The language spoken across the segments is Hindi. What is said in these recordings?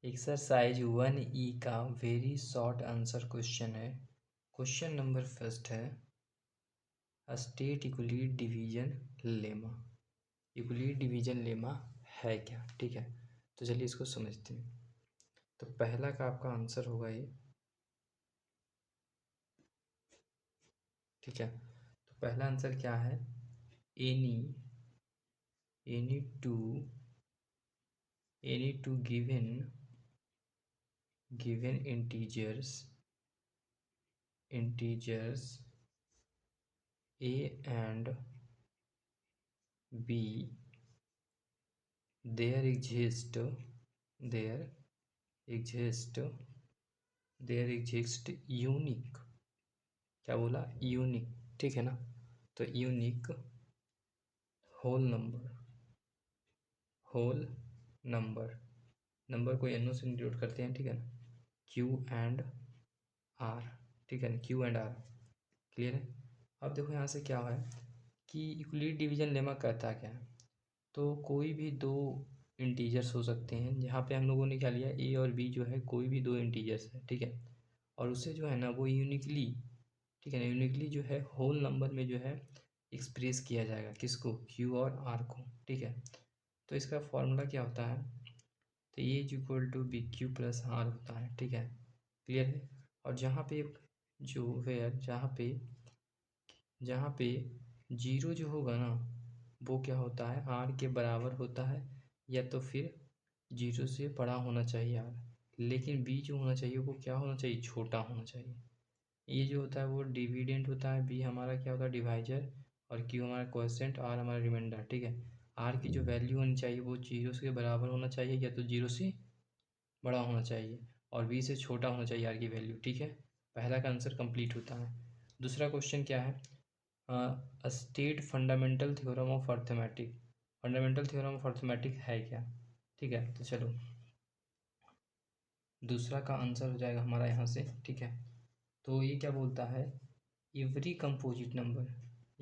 एक्सरसाइज 1E का वेरी शॉर्ट आंसर क्वेश्चन है। क्वेश्चन नंबर फर्स्ट है state Euclid division lemma. Euclid division lemma है क्या? ठीक है, तो चलिए इसको समझते हैं। तो पहला का आपका आंसर होगा ये, ठीक है। तो पहला आंसर क्या है? Any two given integers a and b there exist unique, क्या बोला? यूनिक, ठीक है ना। तो यूनिक होल नंबर को एनो से इंक्लूड करते हैं, ठीक है ना। क्यू एंड आर, ठीक है ना, क्यू एंड आर, क्लियर है। अब देखो यहाँ से क्या है कि यूक्लिड डिवीजन लेमा कहता क्या है। तो कोई भी दो इंटीजर्स हो सकते हैं, जहाँ पे हम लोगों ने क्या लिया, ए और बी जो है कोई भी दो इंटीजर्स है, ठीक है। और उसे जो है ना वो यूनिकली, ठीक है ना, यूनिकली जो है होल नंबर में जो है एक्सप्रेस किया जाएगा, किसको? क्यू और आर को, ठीक है। तो इसका फॉर्मूला क्या होता है? तो a is equal to b q plus r होता है, ठीक है, क्लियर है। और जहाँ पे जो वेयर जहाँ पे जीरो जो होगा ना वो क्या होता है? आर के बराबर होता है, या तो फिर जीरो से बड़ा होना चाहिए आर। लेकिन बी जो होना चाहिए वो क्या होना चाहिए? छोटा होना चाहिए। ये जो होता है वो डिविडेंट होता है, बी हमारा क्या होता है? डिवाइजर, और क्यू हमारा क्वोशिएंट, आर हमारा रिमाइंडर, ठीक है। आर की जो वैल्यू होनी चाहिए वो जीरो से बराबर होना चाहिए, या तो जीरो से बड़ा होना चाहिए, और बी से छोटा होना चाहिए आर की वैल्यू, ठीक है। पहला का आंसर कंप्लीट होता है। दूसरा क्वेश्चन क्या है? State fundamental theorem of arithmetic. Fundamental theorem of arithmetic है क्या? ठीक है, तो चलो दूसरा का आंसर हो जाएगा हमारा यहाँ से, ठीक है। तो ये क्या बोलता है? Every composite number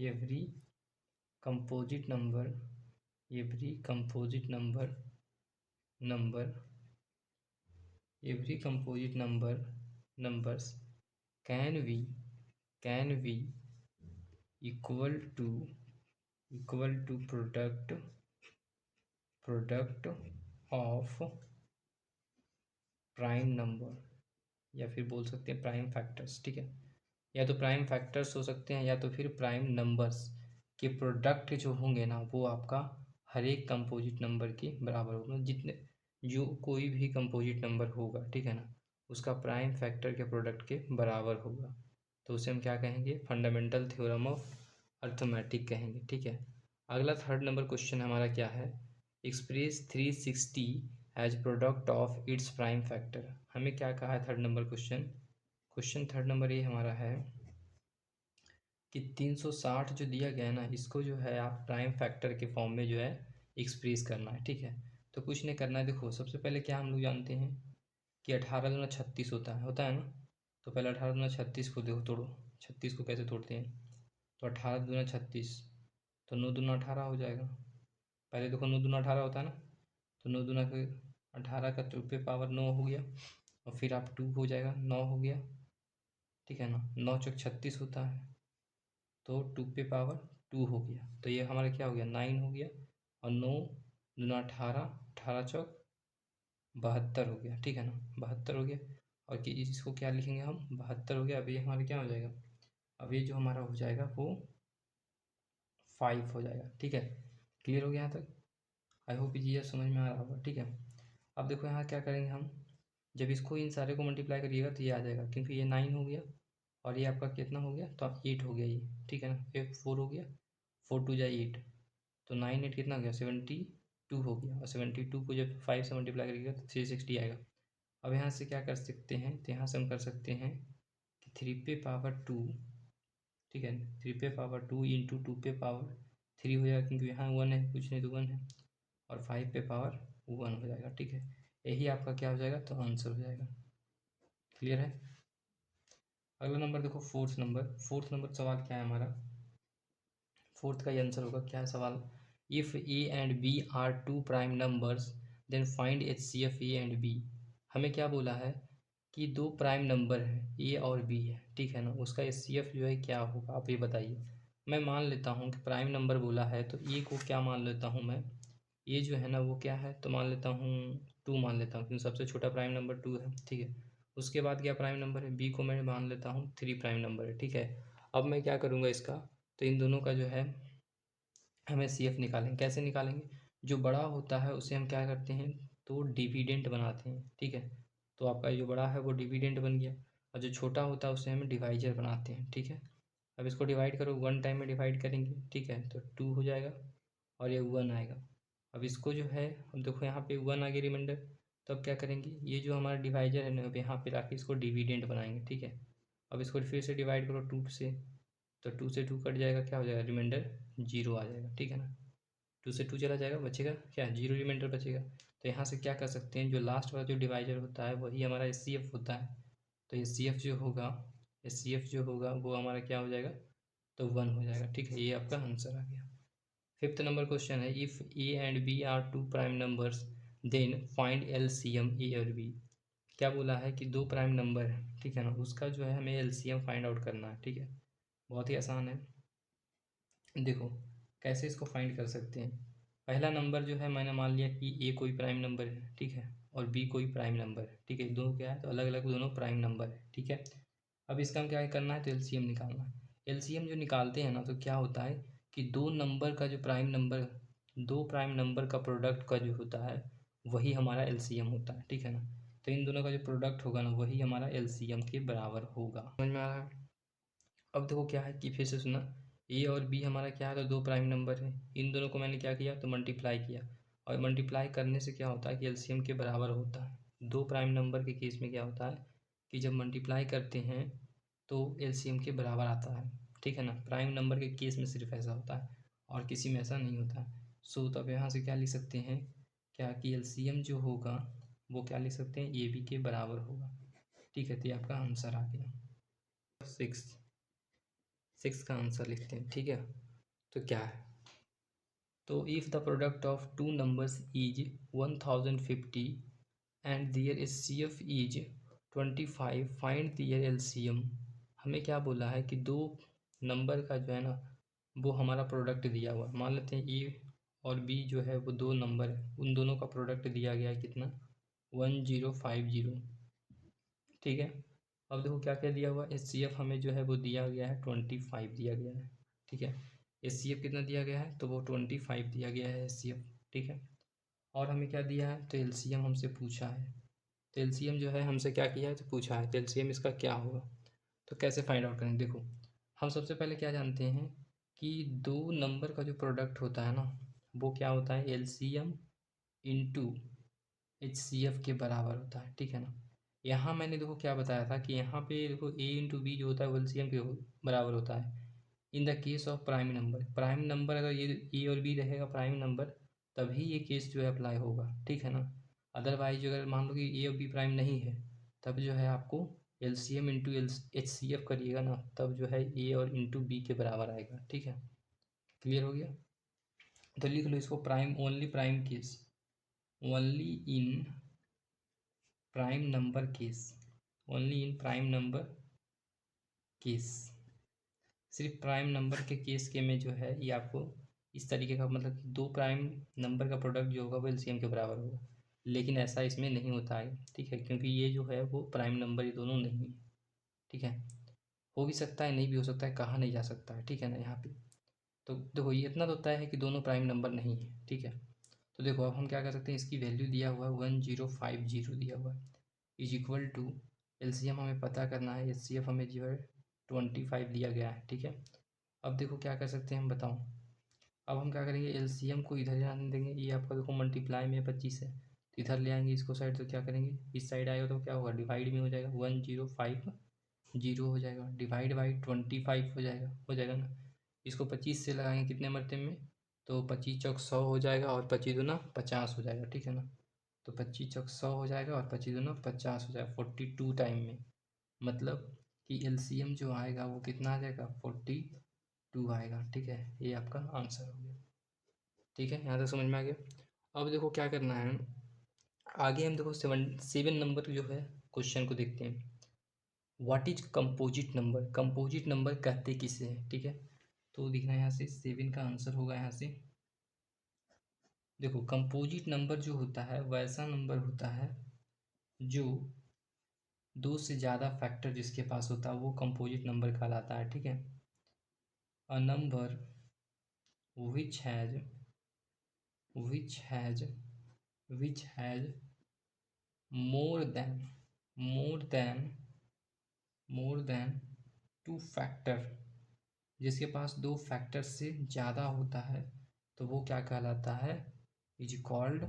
every composite number every composite number number every composite numbers can be equal to product of prime number, या फिर बोल सकते हैं प्राइम फैक्टर्स, ठीक है। या तो प्राइम फैक्टर्स हो सकते हैं, या तो फिर प्राइम नंबर्स के प्रोडक्ट जो होंगे ना वो आपका हर एक कंपोजिट नंबर के बराबर होगा। जितने जो कोई भी कंपोजिट नंबर होगा, ठीक है ना, उसका प्राइम फैक्टर के प्रोडक्ट के बराबर होगा। तो उसे हम क्या कहेंगे? फंडामेंटल थ्योरम ऑफ अर्थमेटिक कहेंगे, ठीक है। अगला थर्ड नंबर क्वेश्चन हमारा क्या है? Express 360 as product of its prime factor. हमें क्या कहा है third number question third number ये हमारा है कि 360 जो दिया गया है ना, इसको जो है आप प्राइम फैक्टर के फॉर्म में जो है एक्सप्रेस करना है, ठीक है। तो कुछ नहीं करना है, देखो सबसे पहले क्या हम लोग जानते हैं कि 18 दूना 36 होता है ना। तो पहले 18 दूना 36 को देखो, तोड़ो 36 को कैसे तोड़ते हैं। तो 18 दूना 36, तो 9 दूना 18 हो जाएगा। पहले देखो 9 दूना 18 होता है ना, तो 9 दूना के 18 का 2 पे पावर 9 हो गया, और फिर आप 2 हो जाएगा, 9 हो गया, ठीक है ना। 9 चौक 36 होता है, तो 2 पे पावर 2 हो गया, तो ये हमारा क्या हो गया? 9 हो गया। और 9 दूना 18, 18 चौक 72 हो गया, ठीक है ना, 72 हो गया। और कि इसको क्या लिखेंगे हम? 72 हो गया। अब ये हमारा क्या हो जाएगा? अब ये जो हमारा हो जाएगा वो 5 हो जाएगा, ठीक है। क्लियर हो गया यहाँ तक? आई होप ये समझ में आ रहा होगा, ठीक है। अब देखो यहाँ क्या करेंगे हम, जब इसको इन सारे को मल्टीप्लाई करिएगा तो ये आ जाएगा, क्योंकि ये 9 हो गया और ये आपका कितना हो गया? तो 8 हो गया ये, ठीक है ना। फिर 4 हो गया, 4 2 जाए 8, तो 9 8 कितना हो गया? 72 हो गया। और 72 को जब 5 से मल्टीप्लाई करिएगा तो 360 आएगा। अब यहाँ से क्या कर सकते हैं? तो यहाँ से हम कर सकते हैं कि 3 पे पावर 2, ठीक है, 3 पे पावर 2 इंटू 2 पे पावर 3 हो जाएगा, क्योंकि यहाँ 1 है, कुछ नहीं तो 1 है। और 5 पे पावर 1 हो जाएगा, ठीक है। यही आपका क्या हो जाएगा? तो आंसर हो जाएगा। क्लियर है? अगला नंबर देखो, फोर्थ नंबर सवाल क्या है हमारा? फोर्थ का ये आंसर होगा। क्या है सवाल? If A and B are two prime numbers then find HCF A and B. हमें क्या बोला है कि दो प्राइम नंबर है ए और बी है, ठीक है ना, उसका एचसीएफ जो है क्या होगा आप ये बताइए। मैं मान लेता हूँ कि प्राइम नंबर बोला है तो ए को क्या मान लेता हूँ मैं, ये जो है ना वो क्या है तो मान लेता हूँ 2 मान लेता हूँ, क्योंकि सबसे छोटा प्राइम नंबर 2 है, ठीक है। उसके बाद क्या प्राइम नंबर है, बी को मैं मान लेता हूँ 3 प्राइम नंबर है, ठीक है। अब मैं क्या करूँगा इसका, तो इन दोनों का जो है हमें सीएफ निकालेंगे। कैसे निकालेंगे, जो बड़ा होता है उसे हम क्या करते हैं तो डिविडेंट बनाते हैं, ठीक है। तो आपका जो बड़ा है वो डिविडेंट बन गया, और जो छोटा होता है उसे हम डिवाइजर बनाते हैं, ठीक है। अब इसको डिवाइड करो, 1 टाइम में डिवाइड करेंगे, ठीक है, तो 2 हो जाएगा और ये 1 आएगा। अब इसको जो है, अब देखो यहाँ पे 1 आ गया रिमाइंडर, तो अब क्या करेंगे, ये जो हमारा डिवाइजर है ना अब यहाँ पे लाके इसको डिविडेंट बनाएंगे, ठीक है। अब इसको फिर से डिवाइड करो 2 से, तो 2 से 2 कट जाएगा, क्या हो जाएगा रिमाइंडर 0 आ जाएगा, ठीक है ना। 2 से 2 चला जाएगा, बचेगा क्या 0 रिमाइंडर बचेगा। तो यहाँ से क्या कर सकते हैं, जो लास्ट वाला जो डिवाइजर होता है वही हमारा एचसीएफ होता है। तो एचसीएफ जो होगा वो हमारा क्या हो जाएगा, तो 1 हो जाएगा, ठीक है। ये आपका आंसर आ गया। 5th नंबर क्वेश्चन है, if A and B are 2 prime numbers then find LCM a और बी। क्या बोला है कि 2 प्राइम नंबर है, ठीक है ना, उसका जो है हमें एलसीएम फाइंड आउट करना है, ठीक है। बहुत ही आसान है। देखो कैसे इसको फाइंड कर सकते हैं। पहला नंबर जो है मैंने मान लिया कि ए कोई प्राइम नंबर है, ठीक है, और बी कोई प्राइम नंबर है, ठीक है। दोनों क्या है तो अलग अलग दोनों प्राइम नंबर है, ठीक है। अब इसका हम क्या करना है तो एलसीएम निकालना है। एलसीएम जो निकालते हैं ना तो क्या होता है कि दो प्राइम नंबर का प्रोडक्ट का जो होता है वही हमारा एलसीएम होता है, ठीक है ना। तो इन दोनों का जो प्रोडक्ट होगा ना वही हमारा एलसीएम के बराबर होगा। समझ में आ रहा है। अब देखो क्या है कि फिर से सुना, ए और बी हमारा क्या है तो 2 प्राइम नंबर है, इन दोनों को मैंने क्या किया तो मल्टीप्लाई किया, और मल्टीप्लाई करने से क्या होता है कि एलसीएम के बराबर होता है। 2 प्राइम नंबर के केस में क्या होता है कि जब मल्टीप्लाई करते हैं तो एलसीएम के बराबर आता है, ठीक है ना। प्राइम नंबर के केस में सिर्फ ऐसा होता है और किसी में ऐसा नहीं होता है। सो तब यहाँ से क्या लिख सकते हैं, क्या कि एलसीएम जो होगा वो क्या लिख सकते हैं ए बी के बराबर होगा, ठीक है। तो ये आपका आंसर आ गया। 6 का आंसर लिखते हैं, ठीक है। तो क्या है, तो if the product of two numbers is 1050 and their HCF is 25 find their LCM. हमें क्या बोला है कि दो नंबर का जो है ना वो हमारा प्रोडक्ट दिया हुआ है। मान लेते हैं ए और बी जो है वो 2 नंबर है, उन दोनों का प्रोडक्ट दिया गया है कितना 1050, ठीक है। अब देखो क्या क्या दिया हुआ है, एचसीएफ हमें जो है वो दिया गया है 25 दिया गया है, ठीक है। एचसीएफ कितना दिया गया है तो वो 25 दिया गया है एचसीएफ, ठीक है। और हमें क्या दिया है तो एलसीएम हमसे पूछा है, तो एलसीएम जो है हमसे क्या किया है तो पूछा है, तो एलसीएम इसका क्या होगा। तो कैसे फाइंड आउट करेंगे, देखो हम सबसे पहले क्या जानते हैं कि दो नंबर का जो प्रोडक्ट होता है ना वो क्या होता है एलसीएम इंटू एचसीएफ के बराबर होता है, ठीक है ना। यहाँ मैंने देखो क्या बताया था कि यहाँ पे देखो ए इंटू बी जो होता है वो एलसीएम के बराबर होता है in the case of prime number अगर ये ए और बी रहेगा प्राइम नंबर तभी ये केस जो है अप्लाई होगा, ठीक है ना। अदरवाइज अगर मान लो कि ए और बी प्राइम नहीं है तब जो है आपको LCM into H C F करिएगा ना तब जो है ए और इंटू बी के बराबर आएगा, ठीक है। क्लियर हो गया। तो लिख लो इसको only in prime number case only in prime number case सिर्फ प्राइम नंबर के केस के में जो है ये आपको इस तरीके का मतलब कि दो प्राइम नंबर का प्रोडक्ट जो होगा वो एलसीएम के बराबर होगा, लेकिन ऐसा इसमें नहीं होता है, ठीक है, क्योंकि ये जो है वो प्राइम नंबर ये दोनों नहीं है, ठीक है। हो भी सकता है नहीं भी हो सकता है, कहा नहीं जा सकता है, ठीक है ना। यहाँ पे तो देखो ये इतना तो तय है कि दोनों प्राइम नंबर नहीं है, ठीक है। तो देखो अब हम क्या कर सकते हैं, इसकी वैल्यू दिया हुआ है 1050 दिया हुआ है इज इक्वल टू एलसीएम हमें पता करना है, एचसीएफ हमें जो है 25 दिया गया है, ठीक है। अब देखो क्या कर सकते हैं हम बताओ, अब हम क्या करेंगे एलसीएम को इधर जाने देंगे, ये आपका देखो मल्टीप्लाई में 25 है तो इधर ले आएंगे इसको साइड, तो क्या करेंगे इस साइड आएगा तो क्या होगा डिवाइड में हो जाएगा 1050 हो जाएगा डिवाइड बाई 25 हो जाएगा ना। इसको 25 से लगाएंगे कितने मरते में, तो 25 चौक 100 हो जाएगा और 25 दूना 50 हो जाएगा, ठीक है ना। तो 25 चौक 100 हो जाएगा और 25 दूना 50 हो जाएगा 42 टाइम में, मतलब कि एलसीएम जो आएगा वो कितना आ जाएगा 42 आएगा, ठीक है। ये आपका आंसर हो गया, ठीक है। यहाँ तक समझ में आ गया। अब देखो क्या करना है, आगे हम देखो 7 नंबर जो है क्वेश्चन को देखते हैं। What is composite number? Composite number कहते किसे हैं? ठीक है, तो देखना यहाँ से 7 का आंसर होगा। यहाँ से देखो कंपोजिट नंबर जो होता है वैसा नंबर होता है जो दो से ज़्यादा फैक्टर जिसके पास होता है वो कंपोजिट नंबर कहलाता है। ठीक है, a number which has which has which has more than more than more than two factor, जिसके पास दो फैक्टर से ज़्यादा होता है तो वो क्या कहलाता है? Is called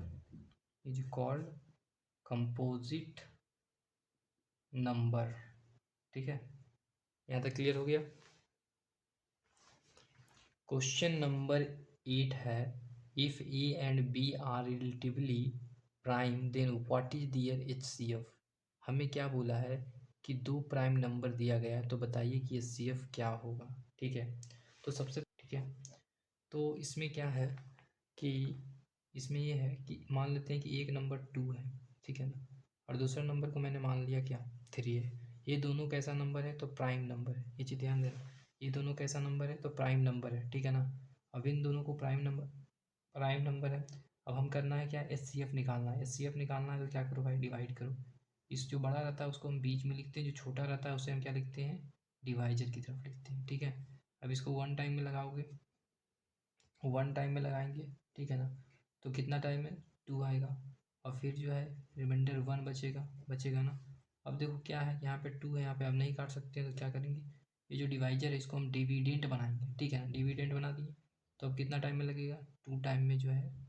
composite number. ठीक है, यहाँ तक क्लियर हो गया। क्वेश्चन नंबर 8 है, if A and B are relatively prime then what is their HCF। हमें क्या बोला है कि दो प्राइम नंबर दिया गया है, तो बताइए कि HCF क्या होगा। ठीक है, तो सबसे ठीक है, तो इसमें क्या है कि इसमें ये है कि मान लेते हैं कि एक नंबर 2 है, ठीक है ना, और दूसरा नंबर को मैंने मान लिया क्या 3 है। ये दोनों कैसा नंबर है? तो प्राइम नंबर है। ये चीज़ ध्यान देना, ये दोनों कैसा नंबर है? तो प्राइम नंबर है। ठीक है ना, अब इन दोनों को प्राइम नंबर है। अब हम करना है क्या? HCF निकालना है। HCF निकालना है तो क्या करो भाई, डिवाइड करो। इस जो बड़ा रहता है उसको हम बीच में लिखते हैं, जो छोटा रहता है उसे हम क्या लिखते हैं? डिवाइजर की तरफ लिखते हैं। ठीक है, अब इसको 1 टाइम में लगाओगे, 1 टाइम में लगाएंगे, ठीक है ना, तो कितना टाइम है? 2 आएगा, और फिर जो है रिमाइंडर 1 बचेगा ना। अब देखो क्या है, यहाँ पे 2 है, यहाँ पे अब नहीं काट सकते हैं तो क्या करेंगे, ये जो डिवाइजर है इसको हम डिविडेंट बनाएंगे। ठीक है ना, डिविडेंट बना दिए, तो अब कितना टाइम में लगेगा? 2 टाइम में जो है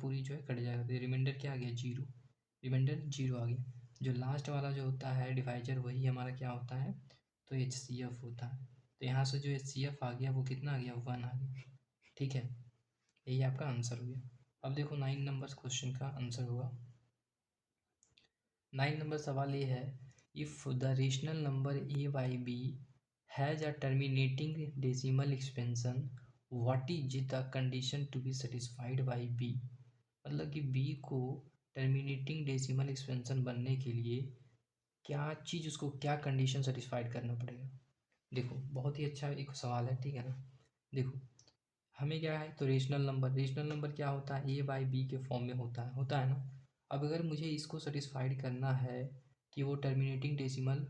पूरी जो है कट जाएगा, तो रिमाइंडर क्या आ गया? 0। रिमाइंडर 0 आ गया। जो लास्ट वाला जो होता है डिवाइजर वही हमारा क्या होता है? तो HCF होता है। तो यहाँ से जो HCF आ गया वो कितना आ गया? 1 आ गया। ठीक है, यही आपका आंसर हो गया। अब देखो 9 नंबर क्वेश्चन का आंसर होगा। 9 नंबर सवाल ये है, if the rational number a/b has a terminating decimal expansion what is the condition to be satisfied by b। मतलब कि b को टर्मिनेटिंग डेसिमल एक्सपेंशन बनने के लिए क्या चीज़, उसको क्या कंडीशन सेटिस्फाइड करना पड़ेगा। देखो बहुत ही अच्छा एक सवाल है। ठीक है ना, देखो हमें क्या है, तो रेशनल नंबर क्या होता है? a/b के फॉर्म में होता है ना। अब अगर मुझे इसको सेटिस्फाइड करना है कि वो टर्मिनेटिंग डेसिमल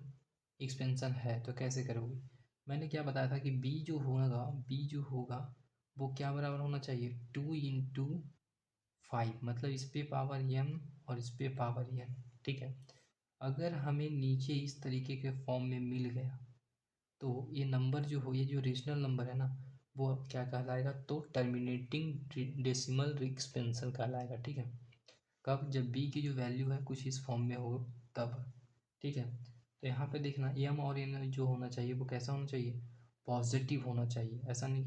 एक्सपेंशन है तो कैसे करोगे? मैंने क्या बताया था कि b जो होगा वो क्या बराबर होना चाहिए? 2 × 5, मतलब इस पे पावर m और इस पे पावर n। ठीक है, अगर हमें नीचे इस तरीके के फॉर्म में मिल गया तो ये नंबर जो हो, ये जो रेशनल नंबर है ना, वो अब क्या कहलाएगा? तो टर्मिनेटिंग डेसिमल एक्सपेंशन कहलाएगा। ठीक है, कब? जब b की जो वैल्यू है कुछ इस फॉर्म में हो तब। ठीक है, तो यहाँ पे देखना m और n जो होना चाहिए वो कैसा होना चाहिए? पॉजिटिव होना चाहिए। ऐसा नहीं,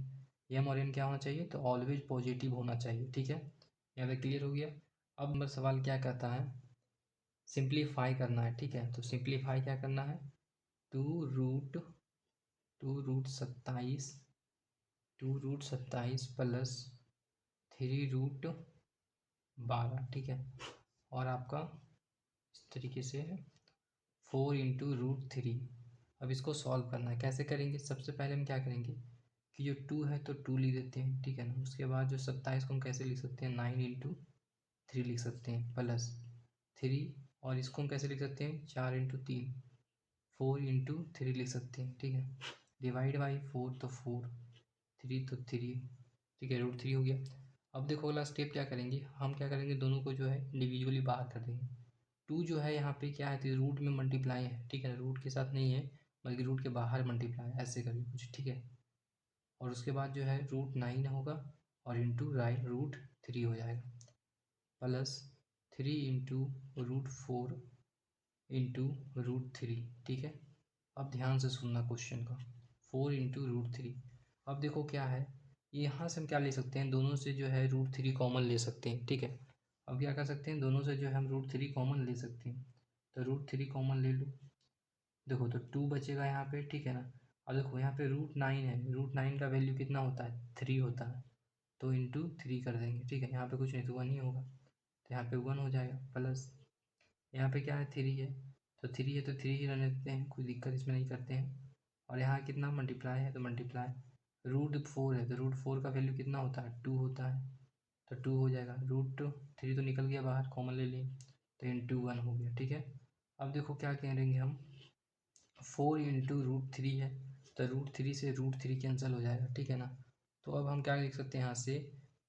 m और n क्या होना चाहिए? तो ऑलवेज पॉजिटिव होना चाहिए। ठीक है, यहाँ पे क्लियर हो गया। अब नंबर सवाल क्या कहता है? सिंप्लीफाई करना है। ठीक है, तो सिंप्लीफाई क्या करना है? 2√27 प्लस 3√12। ठीक है, और आपका इस तरीके से 4 × √3। अब इसको सॉल्व करना है। कैसे करेंगे? सबसे पहले हम क्या करेंगे कि जो 2 है तो 2 लिख देते हैं। ठीक है ना, उसके बाद जो 27 को हम कैसे लिख सकते हैं? 9 × 3 लिख सकते हैं, प्लस 3, और इसको हम कैसे लिख सकते हैं? 4 × 3, 4 × 3 लिख सकते हैं। ठीक है, डिवाइड बाई 4 तो 4, 3 तो 3। ठीक है, √3 हो गया। अब देखो अगला स्टेप क्या करेंगे, हम क्या करेंगे, दोनों को जो है इंडिविजुअली बाहर कर देंगे। 2 जो है यहाँ पे क्या है, तो रूट में मल्टीप्लाई है। ठीक है, रूट के साथ नहीं है बल्कि रूट के बाहर मल्टीप्लाई, ऐसे करिए कुछ। ठीक है, और उसके बाद जो है √9 होगा और इंटू √3 हो जाएगा, प्लस 3 × √4 × √3। ठीक है, अब ध्यान से सुनना क्वेश्चन का। 4 × √3। अब देखो क्या है, यहाँ से हम क्या ले सकते हैं? दोनों से जो है √3 कॉमन ले सकते हैं। ठीक है, अब क्या कर सकते हैं? दोनों से जो है हम √3 कॉमन ले सकते हैं, तो √3 कॉमन ले लो। देखो तो 2 बचेगा यहाँ पे। ठीक है ना, अब देखो यहाँ पे √9 है, √9 का वैल्यू कितना होता है? 3 होता है, तो इंटू 3 कर देंगे। ठीक है, यहाँ पे कुछ नहीं तो 1 ही होगा, तो यहाँ पे 1 हो जाएगा, प्लस यहाँ पे क्या है 3 है, तो 3 है तो 3 ही रहने देते हैं, कोई दिक्कत इसमें नहीं करते हैं। और यहाँ कितना मल्टीप्लाई है, तो मल्टीप्लाई √4 है, तो √4 का वैल्यू कितना होता है, 2 होता है, तो 2 हो जाएगा। √3 तो निकल गया बाहर, कॉमन ले लिए, तो × 1 हो गया। ठीक है, अब देखो क्या करेंगे हम, 4 × √3 है, तो √3 से √3 कैंसिल हो जाएगा। ठीक है ना, तो अब हम क्या लिख सकते हैं यहाँ से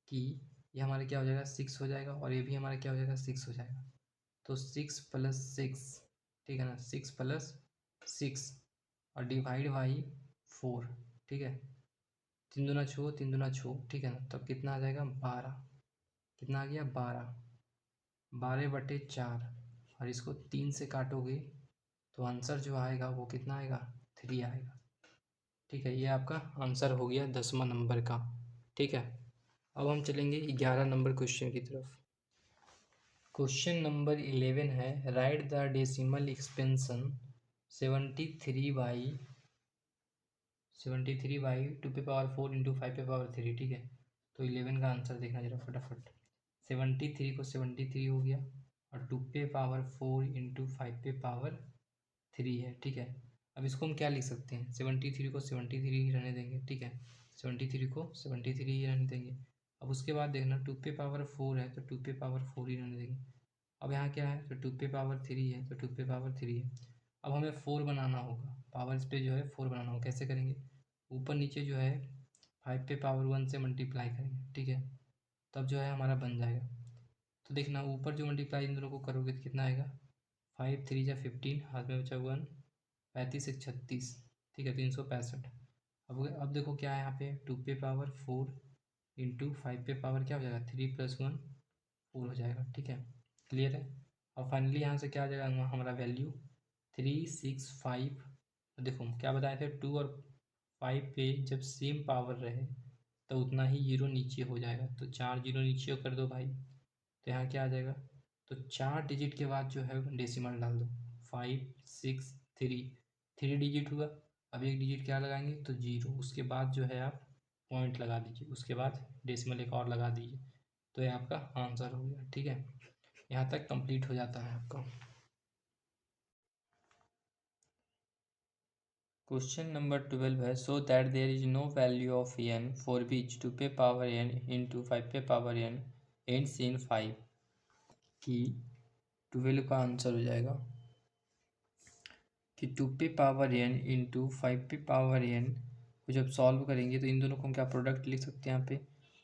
कि ये हमारा क्या हो जाएगा 6 हो जाएगा, और ये भी हमारा क्या हो जाएगा 6 हो जाएगा। तो 6 + 6, ठीक है ना, 6 + 6 और डिवाइड बाई 4। ठीक है, 3 दूना 6, 3 दूना 6, ठीक है ना, तब कितना आ जाएगा 12, कितना आ गया 12, 12/4, और इसको 3 से काटोगे तो आंसर जो आएगा वो कितना आएगा 3 आएगा। ठीक है, ये आपका आंसर हो गया 10वां नंबर का। ठीक है, अब हम चलेंगे 11 नंबर क्वेश्चन की तरफ। क्वेश्चन नंबर 11 है, राइट द डेसिमल एक्सपेंशन 73/2 2 पे पावर 4 × 5 पे पावर 3। ठीक है, तो 11 का आंसर देखना जरा फटाफट। 73 को 73 हो गया, और 2 पे पावर 4 × 5 पे पावर 3 है। ठीक है, अब इसको हम क्या लिख सकते हैं, 73 को 73 ही रहने देंगे। ठीक है, 73 को 73 ही रहने देंगे। अब उसके बाद देखना 2 पे पावर 4 है, तो 2 पे पावर 4 ही रहने देंगे। अब यहाँ क्या है, तो 2 पे पावर 3 है, तो 2 पे पावर 3 है। अब हमें 4 बनाना होगा, पावर्स पे जो है 4 बनाना होगा। कैसे करेंगे, ऊपर नीचे जो है 5 पे पावर 1 से मल्टीप्लाई करेंगे। ठीक है, तब जो है हमारा बन जाएगा। तो देखना ऊपर जो मल्टीप्लाई इन दोनों को करोगे तो कितना आएगा, 5 3 जा 15, हाथ में बचा 1, 35 1 36, ठीक है, 365। अब देखो क्या है यहाँ पे, 2 पे पावर 4 × 5 पे पावर क्या हो जाएगा 3 + 1 4 हो जाएगा। ठीक है, क्लियर है। और फाइनली यहाँ से क्या आ जाएगा हमारा वैल्यू 365। देखो क्या बताए थे, 2 और 5 पे जब सेम पावर रहे तो उतना ही जीरो नीचे हो जाएगा, तो 4 जीरो नीचे कर दो भाई, तो यहाँ क्या आ जाएगा, तो 4 डिजिट के बाद जो है डेसिमल डाल दो, 5 6 3 डिजिट हुआ। अब एक डिजिट क्या लगाएंगे, तो जीरो, उसके बाद जो है आप पॉइंट लगा दीजिए, उसके बाद डेसिमल एक और लगा दीजिए, तो ये आपका आंसर हो गया। ठीक है, यहाँ तक कंप्लीट हो जाता है आपका। क्वेश्चन नंबर 12 है, so that there is no value of n for which 2 पे पावर n × 5 पे पावर n एंड्स इन 5 की 12 का आंसर हो जाएगा कि 2 पे पावर n × 5 पे पावर n को जब सॉल्व करेंगे तो इन दोनों को हम क्या प्रोडक्ट लिख सकते हैं यहाँ पे,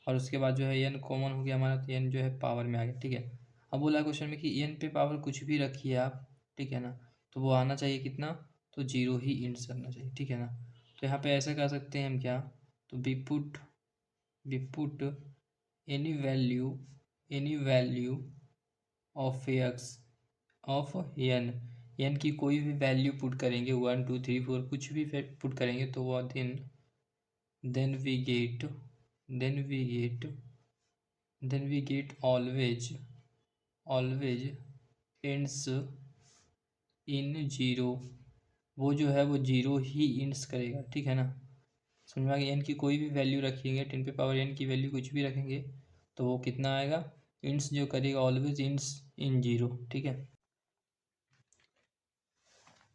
और उसके बाद जो है n कॉमन हो गया हमारा, तो n जो है पावर में आ गया। ठीक है, अब बोला क्वेश्चन में कि n पे पावर कुछ भी रखिए आप, ठीक है ना, तो वो आना चाहिए कितना, तो जीरो ही इंड्स करना चाहिए। ठीक है ना, तो यहाँ पे ऐसा कर सकते हैं हम क्या, तो we put any value of x of n की कोई भी वैल्यू पुट करेंगे, 1 2 3 4 कुछ भी पुट करेंगे, तो वो then we get always ends in zero, वो जो है वो जीरो ही इंड्स करेगा। ठीक है ना, समझ में आ गया। n की कोई भी वैल्यू रखेंगे, 10 पे पावर n की वैल्यू कुछ भी रखेंगे, तो वो कितना आएगा, इंड्स जो करेगा ऑलवेज इंड्स इन जीरो। ठीक है,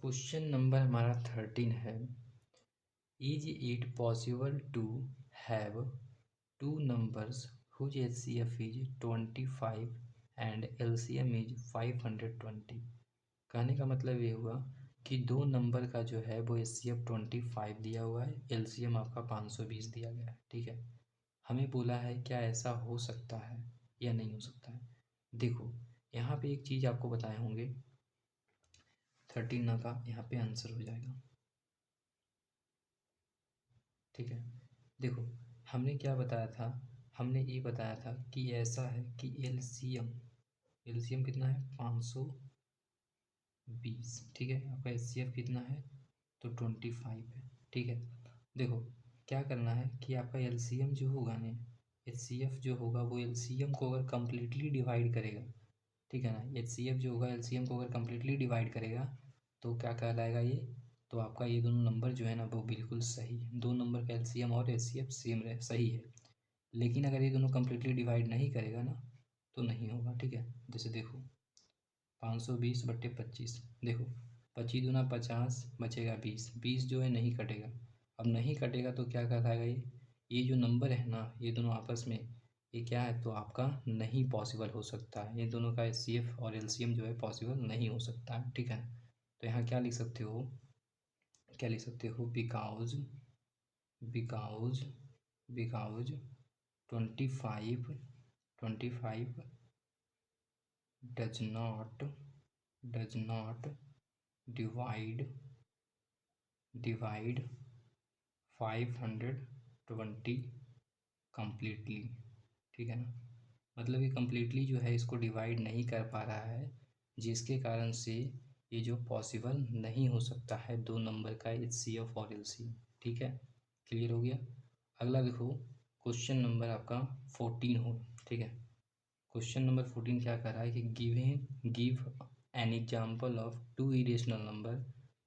क्वेश्चन नंबर हमारा 13 है, is it possible to have two numbers whose HCF is 25 and LCM is 520। कहने का मतलब ये हुआ कि दो नंबर का जो है वो HCF 25 दिया हुआ है, LCM आपका 520 दिया गया है। ठीक है, हमें बोला है क्या ऐसा हो सकता है या नहीं हो सकता है। देखो यहाँ पे एक चीज़ आपको बताए होंगे, 13 का यहाँ पे आंसर हो जाएगा। ठीक है, देखो हमने क्या बताया था, हमने ये बताया था कि ऐसा है कि एलसीएम कितना है 520। ठीक है, आपका HCF कितना है, तो 25 है। ठीक है, देखो क्या करना है कि आपका LCM जो होगा ना, HCF जो होगा वो LCM को अगर कम्प्लीटली डिवाइड करेगा, ठीक है ना, HCF जो होगा LCM को अगर कम्प्लीटली डिवाइड करेगा तो क्या कहलाएगा ये, तो आपका ये दोनों नंबर जो है ना वो बिल्कुल सही है, दो नंबर का LCM और HCF सेम रहे सही है। लेकिन अगर ये दोनों कम्प्लीटली डिवाइड नहीं करेगा ना, तो नहीं होगा, ठीक है। जैसे देखो 520/25, देखो 25 दूना 50, बचेगा 20, 20 जो है नहीं कटेगा। अब नहीं कटेगा तो क्या कहलाएगा, ये जो नंबर है ना, ये दोनों आपस में ये क्या है, तो आपका नहीं पॉसिबल हो सकता है, ये दोनों का एचसीएफ और एलसीएम जो है पॉसिबल नहीं हो सकता है, ठीक है। तो यहाँ क्या लिख सकते हो, क्या लिख सकते हो, because because because 25 does not divide 520 completely, ठीक है ना। मतलब ये कम्प्लीटली जो है इसको डिवाइड नहीं कर पा रहा है, जिसके कारण से ये जो पॉसिबल नहीं हो सकता है दो नंबर का एचसीएफ और एलसीएम, ठीक है। क्लियर हो गया। अगला देखो क्वेश्चन नंबर आपका 14 हो, ठीक है। क्वेश्चन नंबर 14 क्या कर रहा है कि give an example of two irrational number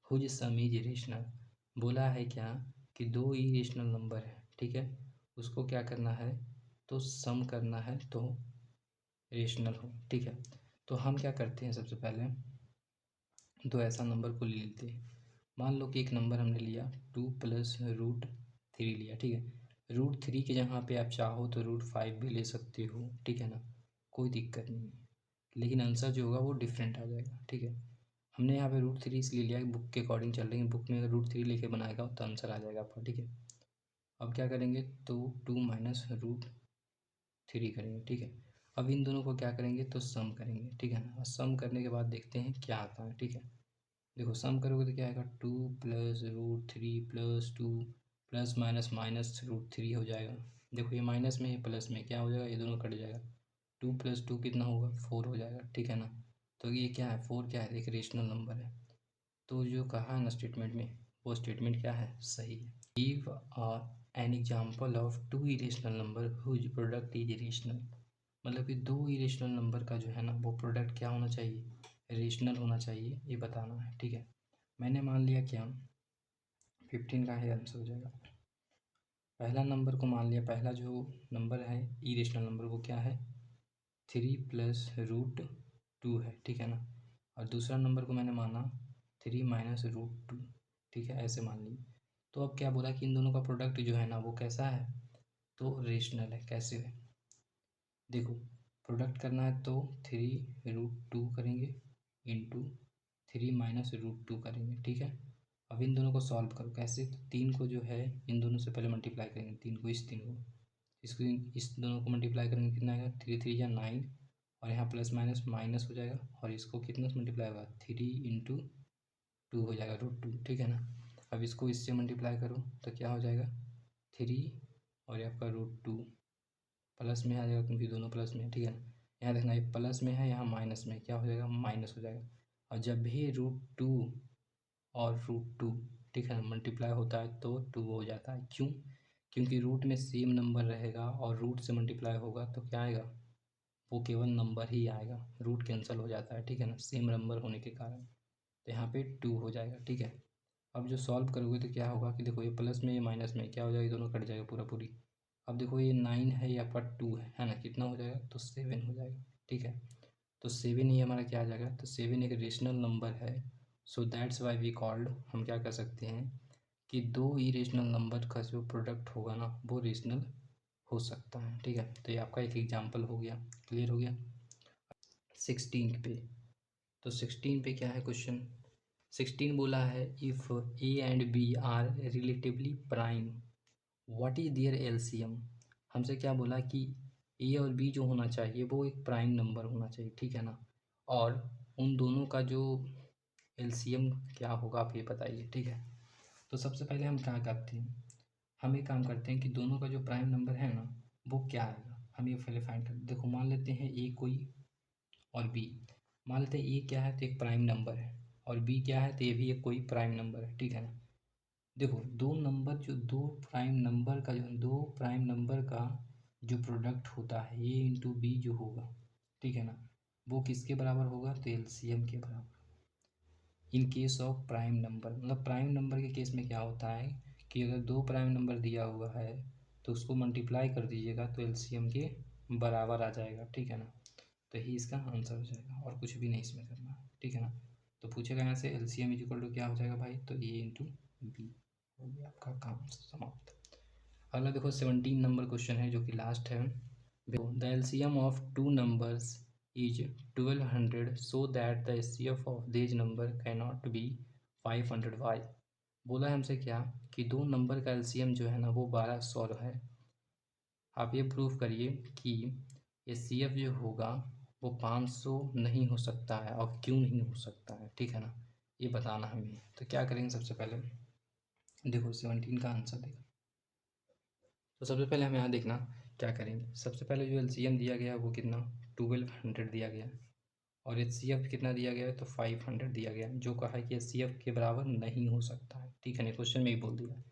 whose sum is irrational. बोला है क्या कि दो इरेशनल नंबर है, ठीक है, उसको क्या करना है, तो सम करना है तो रेशनल हो, ठीक है। तो हम क्या करते हैं, सबसे पहले दो ऐसा नंबर को ले लेते हैं। मान लो कि एक नंबर हमने लिया 2+√3 लिया, ठीक है। √3 के जहाँ पे आप चाहो तो √5 भी ले सकते हो, ठीक है ना, कोई दिक्कत नहीं है। लेकिन आंसर जो होगा वो डिफरेंट आ जाएगा, ठीक है। हमने यहाँ पे √3 इसलिए लिया कि बुक के अकॉर्डिंग चल रही है, बुक में अगर √3 लेके बनाएगा तो आंसर आ जाएगा आपका, ठीक है। अब क्या करेंगे, तो 2 - √3 करेंगे, ठीक है। अब इन दोनों को क्या करेंगे, तो सम करेंगे, ठीक है ना। सम करने के बाद देखते हैं क्या आता है, ठीक है। देखो सम करोगे तो क्या आएगा, 2+√3+2 प्लस माइनस माइनस √3 हो जाएगा। देखो ये माइनस में है, प्लस में क्या हो जाएगा, ये दोनों कट जाएगा। 2+2 कितना होगा, 4 हो जाएगा, ठीक है ना। तो ये क्या है, 4 क्या है, एक रेशनल नंबर है। तो जो कहा है ना स्टेटमेंट में, वो स्टेटमेंट क्या है, सही है। Give an example of two irrational number whose product is irrational. मतलब कि दो इरेशनल नंबर का जो है ना वो प्रोडक्ट क्या होना चाहिए, रेशनल होना चाहिए, ये बताना है, ठीक है। मैंने मान लिया क्या, 15 का है आंसर हो जाएगा। पहला नंबर को मान लिया, पहला जो नंबर है इरेशनल नंबर वो क्या है, 3+√2 है, ठीक है ना। और दूसरा नंबर को मैंने माना 3 - √2, ठीक है, ऐसे मान ली। तो अब क्या बोला कि इन दोनों का प्रोडक्ट जो है ना वो कैसा है, तो रेशनल है। कैसे है, देखो प्रोडक्ट करना है तो 3√2 करेंगे इंटू 3 - √2 करेंगे, ठीक है। अब इन दोनों को सॉल्व करो, कैसे, तो 3 को जो है इन दोनों से पहले मल्टीप्लाई करेंगे, 3 को इसको इस दोनों को मल्टीप्लाई करेंगे, कितना आएगा, 3×3 = 9, और यहाँ प्लस माइनस माइनस हो जाएगा, और इसको कितना से मल्टीप्लाई होगा, 3 × 2 हो जाएगा √2, ठीक है ना। अब इसको इससे मल्टीप्लाई करो तो क्या हो जाएगा, 3 और आपका √2 प्लस में आ जाएगा क्योंकि दोनों प्लस में है, ठीक है ना। यहाँ देखना ये प्लस में है, यहाँ माइनस में, क्या हो जाएगा, माइनस हो जाएगा। और जब भी √2 और √2, ठीक है, मल्टीप्लाई होता है तो 2 हो जाता है। क्यों, क्योंकि रूट में सेम नंबर रहेगा और रूट से मल्टीप्लाई होगा तो क्या आएगा, वो केवल नंबर ही आएगा, रूट कैंसिल हो जाता है, ठीक है ना, सेम नंबर होने के कारण। तो यहाँ पे 2 हो जाएगा, ठीक है। अब जो सॉल्व करोगे तो क्या होगा कि देखो ये प्लस में ये माइनस में क्या हो जाएगा, ये दोनों कट जाएगा पूरा पूरी। अब देखो ये 9 है, ये आपका 2 है ना, कितना हो जाएगा, तो 7 हो जाएगा, ठीक है। तो 7 ही हमारा क्या आ जाएगा, तो 7 एक रेशनल नंबर है। So that's why we called, हम क्या कर सकते हैं कि दो इरेशनल नंबर का जो प्रोडक्ट होगा ना वो रेशनल हो सकता है, ठीक है। तो ये आपका एक एग्जाम्पल हो गया, क्लियर हो गया। 16 पे, तो 16 पे क्या है क्वेश्चन, 16 बोला है if A and B are relatively prime what is their LCM. हमसे क्या बोला कि ए और बी जो होना चाहिए वो एक प्राइम नंबर होना चाहिए, ठीक है ना। और उन दोनों का जो एलसीएम क्या होगा आप ये बताइए, ठीक है। तो सबसे पहले हम क्या करते हैं, हम एक काम करते हैं कि दोनों का जो प्राइम नंबर है ना वो क्या आएगा, हम ये पहले फाइंड करते। देखो मान लेते हैं ए कोई और बी, मान लेते हैं ए क्या है तो एक प्राइम नंबर है, और बी क्या है तो ये भी एक कोई प्राइम नंबर है, ठीक है ना। देखो दो नंबर जो दो प्राइम नंबर का जो प्रोडक्ट होता है ए इंटू बी जो होगा, ठीक है ना, वो किसके बराबर होगा, तो एलसीएम के बराबर। In case of prime number, मतलब प्राइम नंबर के केस में क्या होता है कि अगर दो प्राइम नंबर दिया हुआ है तो उसको मल्टीप्लाई कर दीजिएगा तो एलसीएम के बराबर आ जाएगा, ठीक है ना। तो ही इसका आंसर हो जाएगा और कुछ भी नहीं इसमें करना, ठीक है ना। तो पूछेगा यहाँ से LCM इज इक्वल टू क्या हो जाएगा भाई, तो A इंटू बी हो गया आपका काम समाप्त। अगला देखो 17 नंबर क्वेश्चन है जो कि लास्ट है। The LCM of two numbers is 1200 so that the HCF of this number can not be 500 why. बोला हमसे क्या कि दो नंबर का LCM जो है ना वो 1200 है। आप ये प्रूफ करिए कि HCF जो होगा वो 500 नहीं हो सकता है और क्यों नहीं हो सकता है, ठीक है ना, ये बताना हमें। तो क्या करेंगे, सबसे पहले देखो 17 का आंसर देखो। तो सबसे पहले हम यहाँ देखना क्या करेंगे। सबसे पहले जो LCM दिया गया है वो कितना 1200 दिया गया है और HCF कितना दिया गया है तो 500 दिया गया है, जो कहा है कि HCF के बराबर नहीं हो सकता है, ठीक है ना, क्वेश्चन में ही बोल दिया।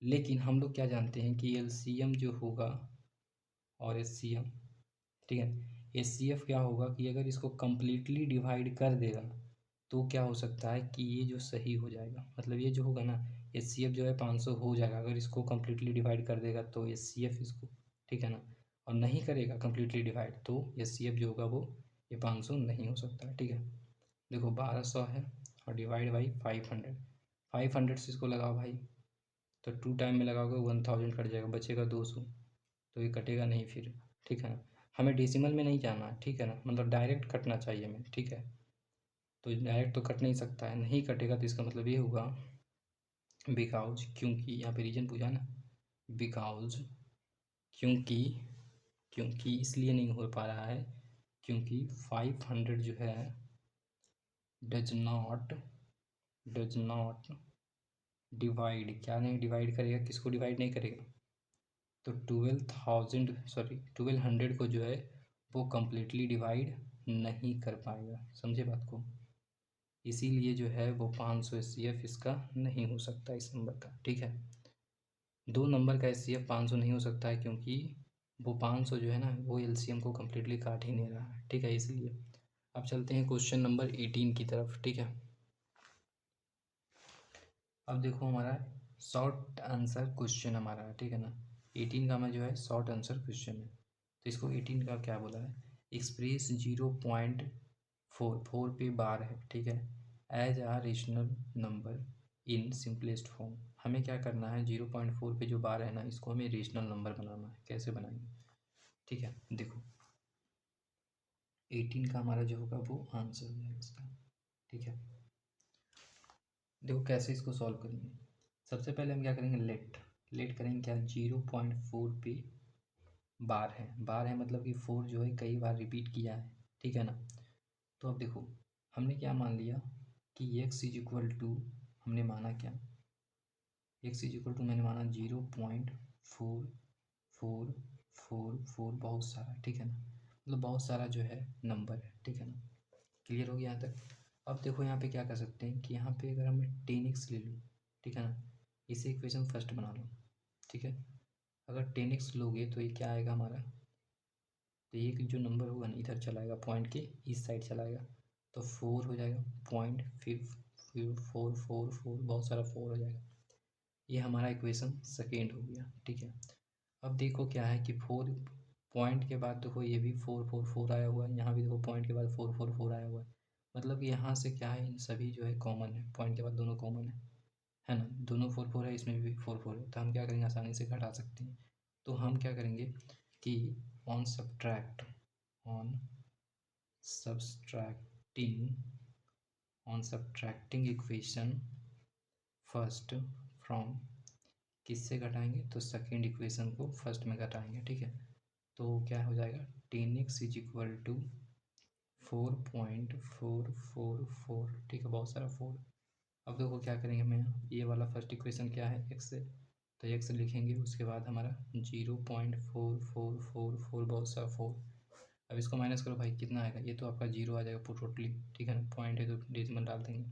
लेकिन हम लोग क्या जानते हैं कि LCM जो होगा और HCM, ठीक है, HCF क्या होगा कि अगर इसको कम्प्लीटली डिवाइड कर देगा तो क्या हो सकता है कि ये जो सही हो जाएगा, मतलब ये जो होगा ना HCF जो है 500 हो जाएगा अगर इसको कम्प्लीटली डिवाइड कर देगा तो HCF इसको, ठीक है ना, और नहीं करेगा कम्प्लीटली डिवाइड तो HCF जो होगा वो ये 500 नहीं हो सकता, ठीक है। देखो 1200 है और डिवाइड बाई 500, 500 से इसको लगाओ भाई तो 2 टाइम में लगाओगे 1000 कट जाएगा, बचेगा 200, तो ये कटेगा नहीं फिर, ठीक है ना। हमें डेसिमल में नहीं जाना है, ठीक है ना, मतलब डायरेक्ट कटना चाहिए हमें, ठीक है। तो डायरेक्ट तो कट नहीं सकता है, नहीं कटेगा तो इसका मतलब ये होगा बिकॉज, क्योंकि यहाँ पे रीजन पूछा ना, बिकॉज क्योंकि, क्योंकि इसलिए नहीं हो पा रहा है क्योंकि 500 जो है डज नॉट डिवाइड, क्या नहीं डिवाइड करेगा, किसको डिवाइड नहीं करेगा, तो 1200 को जो है वो कम्प्लीटली डिवाइड नहीं कर पाएगा, समझे बात को। इसीलिए जो है वो 500 HCF इसका नहीं हो सकता इस नंबर का, ठीक है। दो नंबर का HCF 500 नहीं हो सकता है क्योंकि वो 500 जो है ना वो LCM को कम्प्लीटली काट ही नहीं रहा है, ठीक है, इसलिए। अब चलते हैं क्वेश्चन नंबर 18 की तरफ, ठीक है। अब देखो हमारा शॉर्ट आंसर क्वेश्चन हमारा है, ठीक है ना। 18 का में जो है शॉर्ट आंसर क्वेश्चन है, तो इसको 18 का क्या बोला है, एक्सप्रेस 0.44 पे बार है, ठीक है, as a rational number in simplest form. हमें क्या करना है, 0.4 पे जो बार है ना इसको हमें रेशनल नंबर बनाना है, कैसे बनाएंगे, ठीक है। देखो 18 का हमारा जो होगा वो आंसर हो जाएगा इसका, ठीक है। देखो कैसे इसको सॉल्व करेंगे। सबसे पहले हम क्या करेंगे, लेट करेंगे क्या, 0.4 पे बार है मतलब कि 4 जो है कई बार रिपीट किया है, ठीक है ना। तो अब देखो हमने क्या मान लिया कि x इज इक्वल टू, हमने माना क्या, x इज इक्वल टू मैंने माना 0.4444, बहुत सारा, ठीक है ना, मतलब बहुत सारा जो है नंबर है, ठीक है ना। क्लियर हो गया यहाँ तक। अब देखो यहाँ पे क्या कर सकते हैं कि यहाँ पे अगर हम 10x ले लूँ, ठीक है ना, इसे इक्वेशन फर्स्ट बना लो, ठीक है। अगर 10x लोगे तो ये क्या आएगा हमारा, तो एक जो नंबर होगा ना इधर चलाएगा, पॉइंट के इस साइड चलाएगा, तो 4 हो जाएगा पॉइंट, फिर 4 बहुत सारा 4 हो जाएगा। ये हमारा इक्वेशन सेकेंड हो गया, ठीक है। अब देखो क्या है कि 4 पॉइंट के बाद देखो ये भी 4 आया हुआ है, यहाँ भी देखो पॉइंट के बाद 4 आया हुआ है, मतलब कि यहाँ से क्या है, इन सभी जो है कॉमन है, पॉइंट के बाद दोनों कॉमन है ना, दोनों 4 है, इसमें भी 4 है, तो हम क्या करेंगे आसानी से घटा सकते हैं। तो हम क्या करेंगे कि on subtracting equation first from, किससे घटाएंगे, तो सेकेंड इक्वेशन को फर्स्ट में घटाएंगे, ठीक है। तो क्या हो जाएगा 10x इज इक्वल टू 4.444, ठीक है, बहुत सारा 4। अब देखो क्या करेंगे हमें, ये वाला फर्स्ट इक्वेशन क्या है x से, तो x लिखेंगे, उसके बाद हमारा 0.4444, बहुत सारा 4। अब इसको माइनस करो भाई, कितना आएगा, ये तो आपका 0 आ जाएगा टोटली, ठीक है ना, पॉइंट है तो डेसिमल डाल देंगे।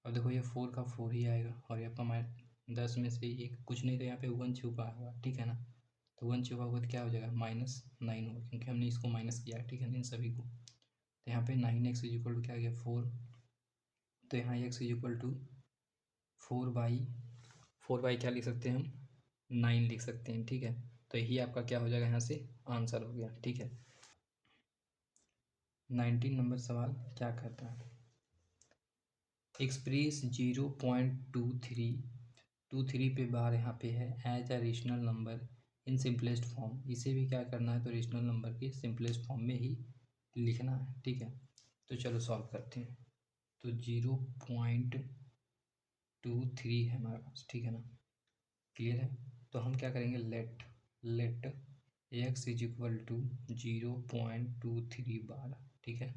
अब देखो ये 4 का 4 ही आएगा और ये आपका 10 में से एक कुछ नहीं, तो यहाँ पे 1 छुपा हुआ, ठीक है ना, तो 1 छुपा हुआ तो क्या हो जाएगा -9 होगा, क्योंकि हमने इसको माइनस किया है, ठीक है ना, इन सभी को। तो यहाँ पे 9x इज इक्वल टू क्या आ गया 4, तो यहाँ x is equal to 4 by क्या लिख सकते हैं हम, 9 लिख सकते हैं, ठीक है। तो यही आपका क्या हो जाएगा यहाँ से आंसर हो गया, ठीक है। 19 नंबर सवाल क्या कहता है, एक्सप्रेस 0.23 पे बार यहाँ पे है as a rational number in simplest form. इसे भी क्या करना है, तो रेशनल नंबर के सिंपलेस्ट फॉर्म में ही लिखना है, ठीक है। तो चलो सॉल्व करते हैं। तो 0.23 है हमारे पास, ठीक है ना, क्लियर है। तो हम क्या करेंगे, let x is equal to 0.23 bar, ठीक है।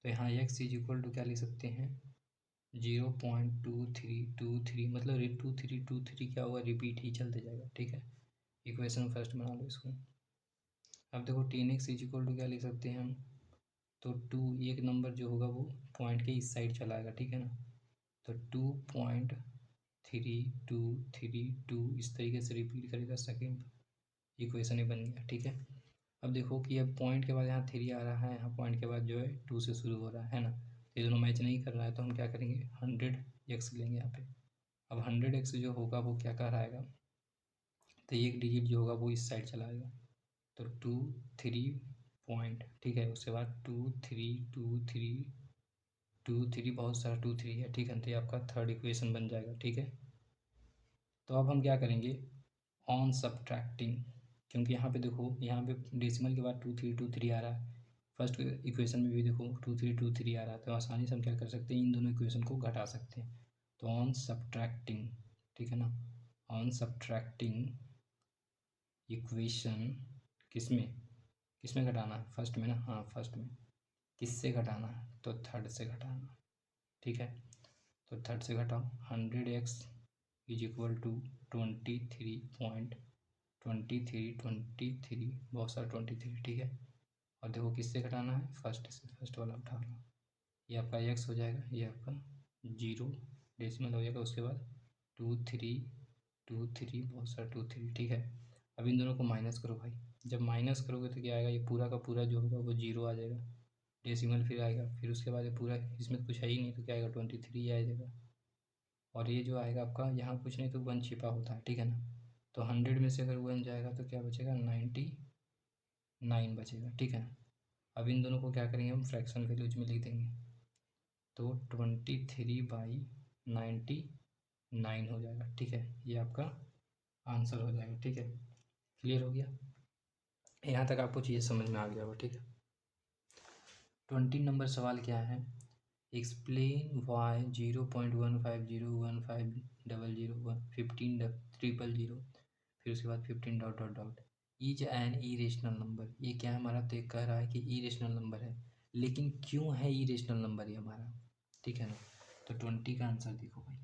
तो यहाँ x इज इक्वल टू क्या लिख सकते हैं, 0.2323, मतलब 2323 क्या होगा, रिपीट ही चलते जाएगा, ठीक है। इक्वेशन फर्स्ट बना लो इसको। अब देखो 10x इज इक्वल टू क्या लिख सकते हैं हम, तो 2 एक नंबर जो होगा वो पॉइंट के इस साइड चला आएगा, ठीक है ना। तो 2.3232 इस तरीके से रिपीट करेगा, सेकेंड इक्वेशन ही बन गया, ठीक है। अब देखो कि अब पॉइंट के बाद यहाँ 3 आ रहा है, यहाँ पॉइंट के बाद जो है 2 से शुरू हो रहा है ना, तो ये दोनों मैच नहीं कर रहा है, तो हम क्या करेंगे 100x लेंगे यहाँ पे। अब 100x जो होगा वो क्या कर आएगा, तो एक डिजिट जो होगा वो इस साइड चला आएगा, तो 2 3 पॉइंट, ठीक है। उसके बाद 2 3 बहुत सारा 2 3 है, ठीक है। तो ये आपका थर्ड इक्वेशन बन जाएगा, ठीक है। तो अब हम क्या करेंगे, ऑन सब्ट्रैक्टिंग, क्योंकि यहाँ पे देखो यहाँ पे डेसिमल के बाद 2 3 आ रहा है, फर्स्ट इक्वेशन में भी देखो 2 3 आ रहा है, तो आसानी से हम क्या कर सकते हैं, इन दोनों इक्वेशन को घटा सकते हैं। तो ऑन सब्ट्रैक्टिंग, ठीक है ना, ऑन सब्ट्रैक्टिंग इक्वेशन, किसमें किसमें घटाना है, फर्स्ट में ना, हाँ फर्स्ट में। किससे घटाना है, तो थर्ड से घटाना, ठीक है। तो थर्ड से घटाओ, 100x इज इक्वल टू 23 बहुत सारा 23, ठीक है। और देखो किससे घटाना है, फर्स्ट से, फर्स्ट वाला उठा लो, ये आपका x हो जाएगा, ये आपका 0 डेसिमल हो जाएगा, उसके बाद 2 3 बहुत सारा 2 3, ठीक है। अब इन दोनों को माइनस करो भाई, जब माइनस करोगे तो क्या आएगा, ये पूरा का पूरा जो होगा वो 0 आ जाएगा, डेसिमल फिर आएगा, फिर उसके बाद ये पूरा, इसमें कुछ है ही नहीं, तो क्या आएगा 23 आ जाएगा। और ये जो आएगा आपका, यहाँ कुछ नहीं तो 1 छिपा होता है, ठीक है ना। तो 100 में से अगर 1 जाएगा तो क्या बचेगा, 99 बचेगा, ठीक है। अब इन दोनों को क्या करेंगे, हम फ्रैक्शन वैल्यूज में लिख देंगे, तो 23/99 हो जाएगा, ठीक है। ये आपका आंसर हो जाएगा, ठीक है। क्लियर हो गया, यहाँ तक आपको चीज़ें समझ में आ गया होगा, ठीक है। 20 नंबर सवाल क्या है, एक्सप्लेन वाई 0.1501501500 फिर उसके बाद 15 dot dot dot is an irrational number. ये क्या है हमारा, तो कह रहा है कि इरेशनल नंबर है, लेकिन क्यों है इरेशनल नंबर ये हमारा, ठीक है ना। तो 20 का आंसर देखो भाई,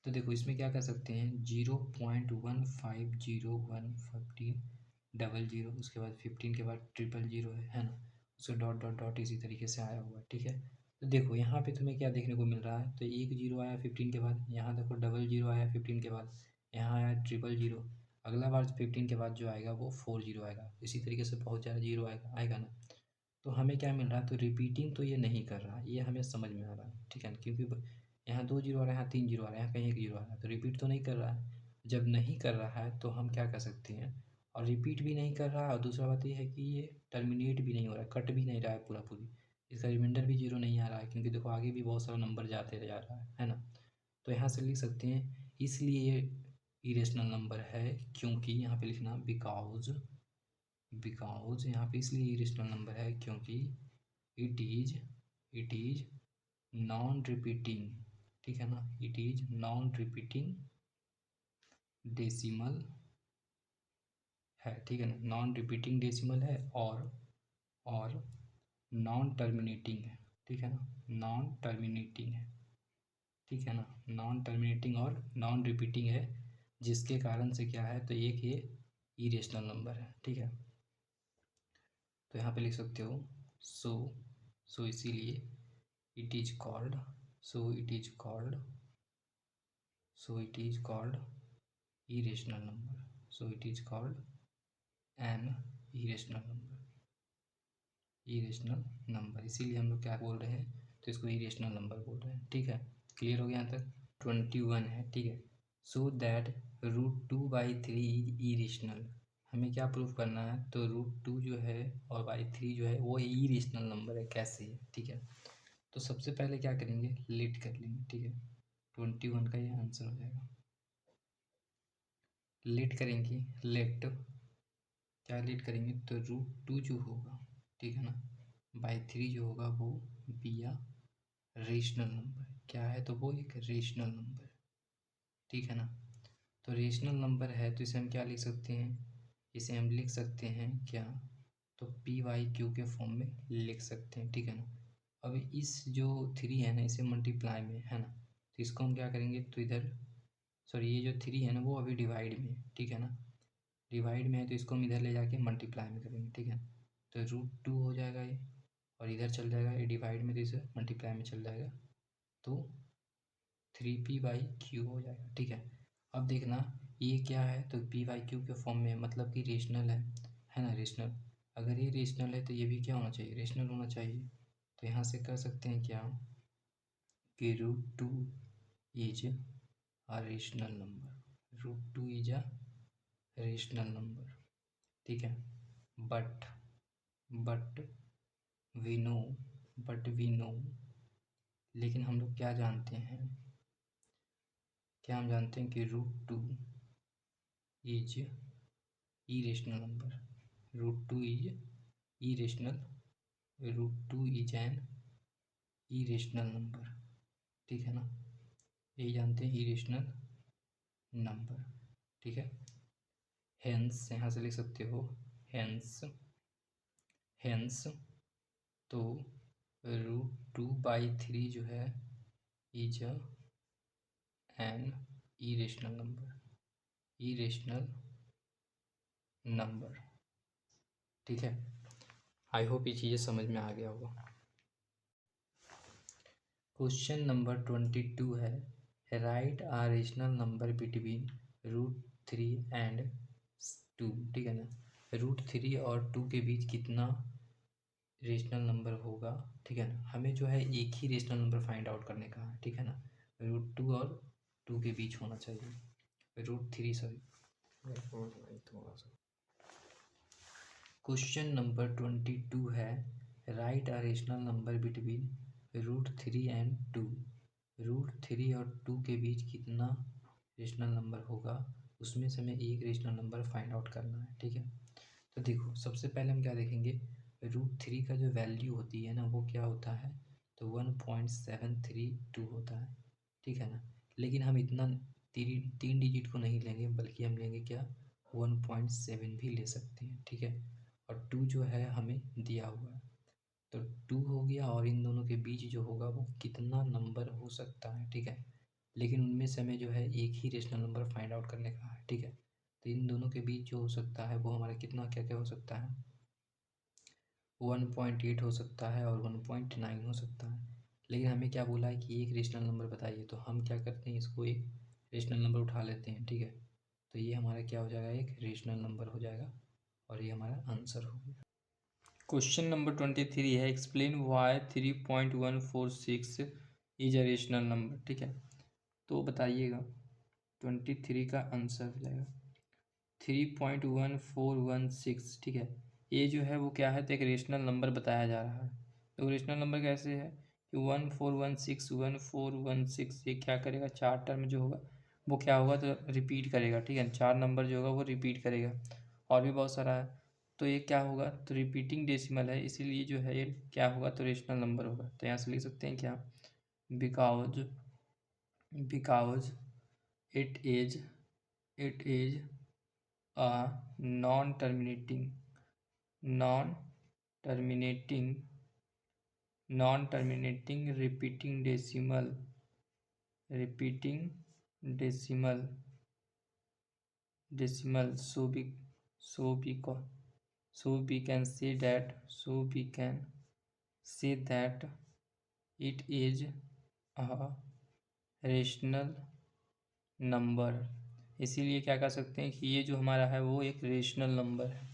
तो देखो इसमें क्या कर सकते हैं, 0.15011500, उसके बाद 15 के बाद 000 है ना, उसके डॉट डॉट डॉट इसी तरीके से आया हुआ है, ठीक है। तो देखो यहाँ पे तुम्हें क्या देखने को मिल रहा है, तो एक 0 आया 15 के बाद, यहाँ देखो 00 आया 15 के बाद, यहाँ आया 000, अगला बार 15 के बाद जो आएगा वो 40 आएगा, इसी तरीके से बहुत ज़्यादा 0 आएगा ना। तो हमें क्या मिल रहा है, तो रिपीटिंग तो ये नहीं कर रहा है, ये हमें समझ में आ रहा है, ठीक है। क्योंकि यहाँ 2 0 आ रहा है, यहाँ 3 0 आ रहा है, यहाँ कहीं 1 0 आ रहा है, तो रिपीट तो नहीं कर रहा है। जब नहीं कर रहा है तो हम क्या कर सकते हैं, और रिपीट भी नहीं कर रहा है, और दूसरा बात ये है कि ये टर्मिनेट भी नहीं हो रहा है, कट भी नहीं रहा है पूरा पूरी, इसका रिमाइंडर भी 0 नहीं आ रहा है, क्योंकि देखो आगे भी बहुत सारा नंबर जाते जा रहा है ना। तो यहाँ से लिख सकते हैं, इसलिए ये इरेशनल नंबर है, क्योंकि यहाँ पे लिखना बिकॉज यहाँ पे इसलिए इरेशनल नंबर है क्योंकि इट इज नॉन रिपीटिंग, ठीक है ना, it is non repeating decimal है, ठीक है ना, नॉन रिपीटिंग डेसिमल है, और नॉन टर्मिनेटिंग है, ठीक है ना, नॉन टर्मिनेटिंग है, ठीक है ना, नॉन टर्मिनेटिंग और नॉन रिपीटिंग है, जिसके कारण से क्या है, तो एक ये इरेशनल नंबर है, ठीक है। तो यहाँ पे लिख सकते हो, सो इसीलिए it is called irrational number, so it is called an irrational number, इसीलिए हम लोग क्या बोल रहे हैं, तो इसको irrational नंबर बोल रहे हैं, ठीक है। क्लियर हो गया यहाँ तक, 21 है, ठीक है। सो दैट √2/3 इज इरेशनल, हमें क्या प्रूफ करना है, तो √2 जो है और बाई 3 जो है वो इरेशनल नंबर है, कैसे है, ठीक है। तो सबसे पहले क्या करेंगे, लेट कर लेंगे, ठीक है। 21 का ये आंसर हो जाएगा। लेट करेंगे, लेट क्या लेट करेंगे, तो √2 जो होगा, ठीक है ना, बाई 3 जो होगा वो बिया रेशनल नंबर क्या है, तो वो एक रेशनल नंबर है, ठीक है ना। तो रेशनल नंबर है तो इसे हम क्या लिख सकते हैं, इसे हम लिख सकते हैं क्या, तो PYQ के फॉर्म में लिख सकते हैं, ठीक है ना। अब इस जो 3 है ना, इसे मल्टीप्लाई में है ना, तो इसको हम क्या करेंगे, तो इधर सॉरी ये जो 3 है ना वो अभी डिवाइड में है, ठीक है ना, डिवाइड में है तो इसको हम इधर ले जाके मल्टीप्लाई में करेंगे, ठीक है। तो √2 हो जाएगा ये, और इधर चल जाएगा ये डिवाइड में, तो इसे मल्टीप्लाई में चल जाएगा, तो 3P/Q हो जाएगा, ठीक है। अब देखना ये क्या है, तो PYQ के फॉर्म में, मतलब कि रेशनल है ना, रेशनल। अगर ये रेशनल है तो ये भी क्या होना चाहिए, रेशनल होना चाहिए। तो यहाँ से कर सकते हैं क्या, कि √2 is a rational number, √2 is a rational number, ठीक है। But but we know but we know लेकिन हम लोग क्या जानते हैं, क्या हम जानते हैं कि √2 is irrational number, √2 is irrational, √2 is an irrational number, ठीक है ना, यही जानते हैं, इरेशनल नंबर, ठीक है। हेंस यहाँ से लिख सकते हो, हेंस हेंस तो √2/3 जो है is an irrational number, irrational number, ठीक है। आई होप ये चीज़ें समझ में आ गया होगा। क्वेश्चन नंबर 22 है, write a rational number between √3 and 2, ठीक है ना। √3 और 2 के बीच कितना रेशनल नंबर होगा, ठीक है ना। हमें जो है एक ही रेशनल नंबर फाइंड आउट करने का है, ठीक है ना। √2 और 2 के बीच होना चाहिए, √3 सॉरी। क्वेश्चन नंबर 22 है, right a rational number between √3 and 2, √3 और 2 के बीच कितना रेशनल नंबर होगा, उसमें से हमें एक रेशनल नंबर फाइंड आउट करना है, ठीक है। तो देखो सबसे पहले हम क्या देखेंगे, √3 का जो वैल्यू होती है ना वो क्या होता है, तो 1.732 होता है, ठीक है ना। लेकिन हम इतना तीन डिजिट को नहीं लेंगे, बल्कि हम लेंगे क्या, 1.7 भी ले सकते हैं, ठीक है। और 2 जो है हमें दिया हुआ है, तो 2 हो गया, और इन दोनों के बीच जो होगा वो कितना नंबर हो सकता है, ठीक है। लेकिन उनमें से हमें जो है एक ही रेशनल नंबर फाइंड आउट करने का है, ठीक है। तो इन दोनों के बीच जो हो सकता है वो हमारा कितना, क्या क्या हो सकता है, 1.8 हो सकता है और 1.9 हो सकता है। लेकिन हमें क्या बोला है कि एक रेशनल नंबर बताइए, तो हम क्या करते हैं, इसको एक रेशनल नंबर उठा लेते हैं, ठीक है। तो ये हमारा क्या हो जाएगा, एक रेशनल नंबर हो जाएगा, और ये हमारा आंसर हो गया। क्वेश्चन नंबर 23 है, explain why 3.146 is a rational number, ठीक है। तो बताइएगा, 23 का आंसर हो जाएगा 3.1416, ठीक है। ये जो है वो क्या है, तो एक रेशनल नंबर बताया जा रहा है। तो रेशनल नंबर कैसे है कि 1416 ये क्या करेगा, 4 टर्म जो होगा वो क्या होगा, तो रिपीट करेगा, ठीक है। 4 नंबर जो होगा वो रिपीट करेगा, और भी बहुत सारा है। तो ये क्या होगा, तो रिपीटिंग डेसिमल है, इसीलिए जो है ये क्या होगा, तो रेशनल नंबर होगा। तो यहाँ से लिख सकते हैं क्या, because it is a non-terminating non-terminating repeating decimal so we can say that it is a rational number. इसीलिए क्या कह सकते हैं कि ये जो हमारा है वो एक रेशनल नंबर है।